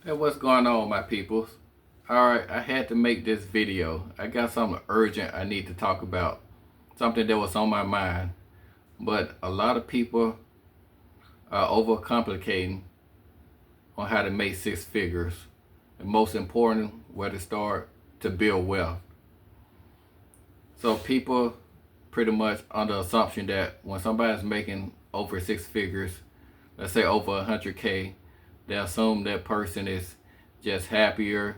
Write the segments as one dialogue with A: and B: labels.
A: Hey, what's going on, my peoples? Alright, I had to make this video. I got something urgent I need to talk about. Something that was on my mind. But a lot of people are overcomplicating on how to make six figures. And most important, where to start to build wealth. So people pretty much under assumption that when somebody's making over six figures, let's say over 100K, they assume that person is just happier,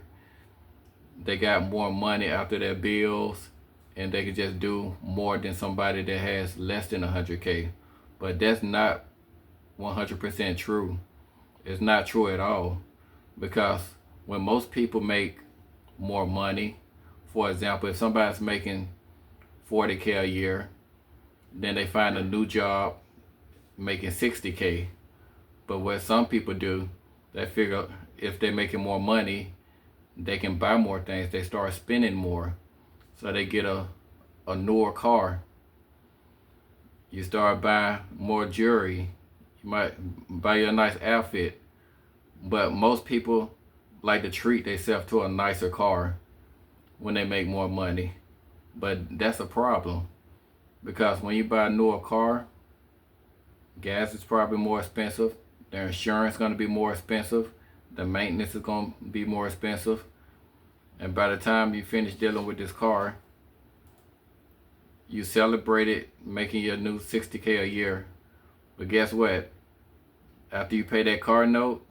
A: they got more money after their bills, and they can just do more than somebody that has less than 100K. But that's not 100% true. It's not true at all, because when most people make more money, for example, if somebody's making 40K a year, then they find a new job making 60K. But what some people do, they figure if they're making more money, they can buy more things. They start spending more. So they get a newer car. You start buying more jewelry. You might buy you a nice outfit. But most people like to treat themselves to a nicer car when they make more money. But that's a problem. Because when you buy a newer car, gas is probably more expensive. Their insurance is going to be more expensive. The maintenance is going to be more expensive. And by the time you finish dealing with this car, you celebrated making your new 60K a year. But guess what? After you pay that car note,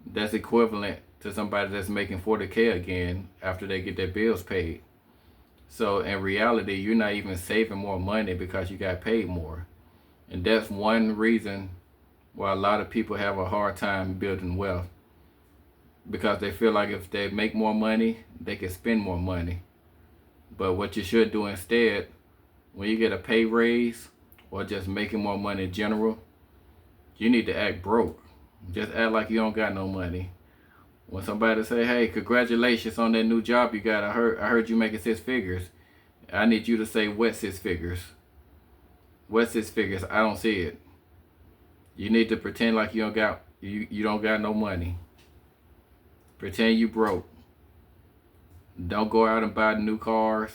A: that's equivalent to somebody that's making 40K again after they get their bills paid. So in reality, you're not even saving more money because you got paid more. And that's one reason why a lot of people have a hard time building wealth, because they feel like if they make more money, they can spend more money. But what you should do instead, when you get a pay raise or just making more money in general, you need to act broke. Just act like you don't got no money. When somebody say, hey, congratulations on that new job you got, I heard you making six figures. I need you to say, what six figures? What six figures? I don't see it. You need to pretend like you don't got no money. Pretend you broke. Don't go out and buy new cars.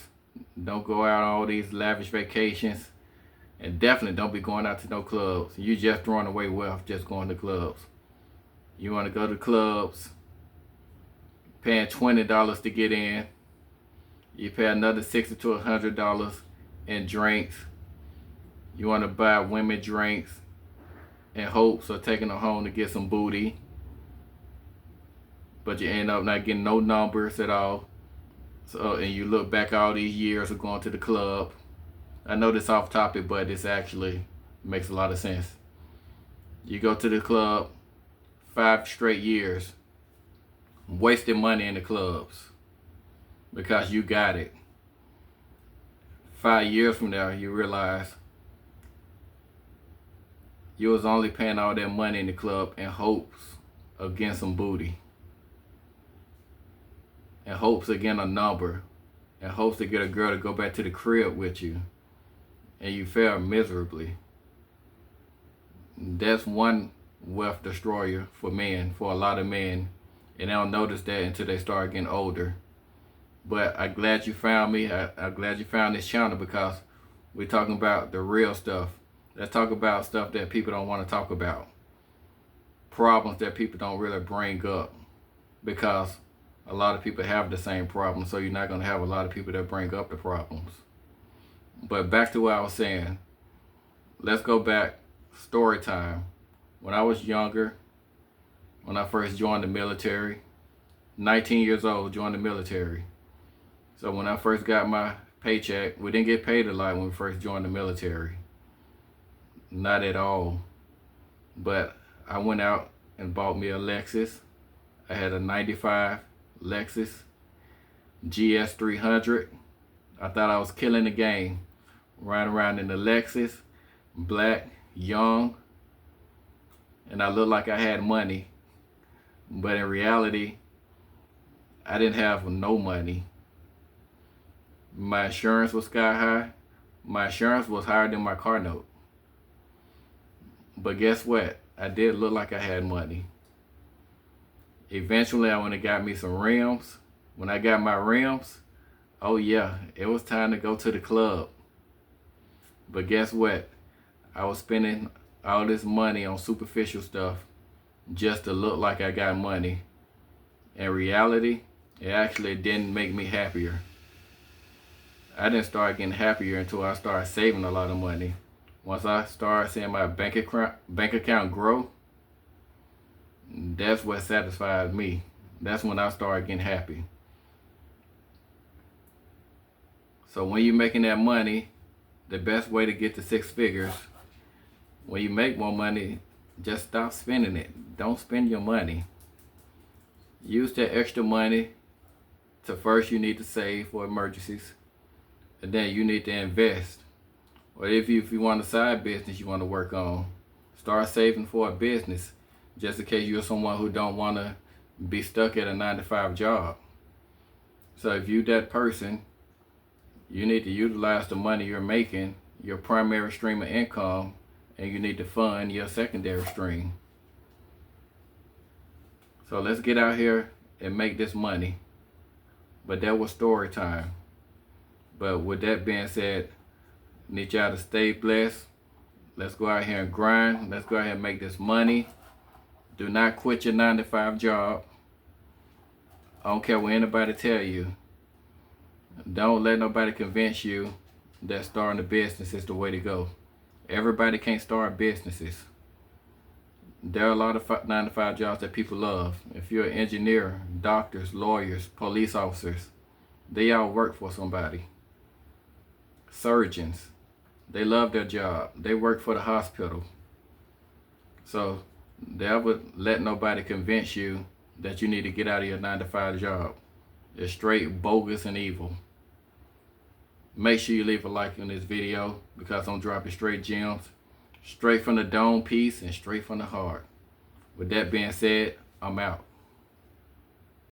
A: Don't go out on all these lavish vacations. And definitely don't be going out to no clubs. You just throwing away wealth just going to clubs. You want to go to clubs, paying $20 to get in. You pay another $60 to $100 in drinks. You want to buy women drinks in hopes of taking them home to get some booty. But you end up not getting no numbers at all. So, and you look back all these years of going to the club. I know this off topic, but this actually makes a lot of sense. You go to the club 5 straight years, wasting money in the clubs because you got it. 5 years from now, you realize you was only paying all that money in the club in hopes of getting some booty, in hopes of getting a number, in hopes to get a girl to go back to the crib with you, and you fail miserably. That's one wealth destroyer for men, for a lot of men, and they don't notice that until they start getting older. But I'm glad you found me. I'm glad you found this channel, because we're talking about the real stuff. Let's talk about stuff that people don't want to talk about. Problems that people don't really bring up, because a lot of people have the same problem, so you're not going to have a lot of people that bring up the problems. But back to what I was saying. Let's go back. Story time. When I was younger, when I first joined the military, 19 years old, joined the military. So when I first got my paycheck, we didn't get paid a lot when we first joined the military. Not at all. But I went out and bought me a Lexus. I had a 95 Lexus GS 300. I thought I was killing the game. Riding around in the Lexus, black, young, and I looked like I had money. But in reality, I didn't have no money. My insurance was sky high. My insurance was higher than my car note. But guess what? I did look like I had money. Eventually, I went and got me some rims. When I got my rims, oh yeah, it was time to go to the club. But guess what? I was spending all this money on superficial stuff just to look like I got money. In reality, it actually didn't make me happier. I didn't start getting happier until I started saving a lot of money. Once I started seeing my bank account grow, that's what satisfied me. That's when I started getting happy. So when you're making that money, the best way to get to 6 figures, when you make more money, just stop spending it. Don't spend your money. Use that extra money to first you need to save for emergencies, and then you need to invest. Or if you want a side business you want to work on, start saving for a business, just in case you're someone who don't want to be stuck at a 9-to-5 job. So if you that person, you need to utilize the money you're making, your primary stream of income, and you need to fund your secondary stream. So let's get out here and make this money. But that was story time. But with that being said, need y'all to stay blessed. Let's go out here and grind. Let's go out here and make this money. Do not quit your 9-to-5 job. I don't care what anybody tell you. Don't let nobody convince you that starting a business is the way to go. Everybody can't start businesses. There are a lot of 9-to-5 jobs that people love. If you're an engineer, doctors, lawyers, police officers, they all work for somebody. Surgeons, they love their job. They work for the hospital. So never let nobody convince you that you need to get out of your 9-to-5 job. It's straight bogus and evil. Make sure you leave a like on this video because I'm dropping straight gems, straight from the dome piece and straight from the heart. With that being said, I'm out.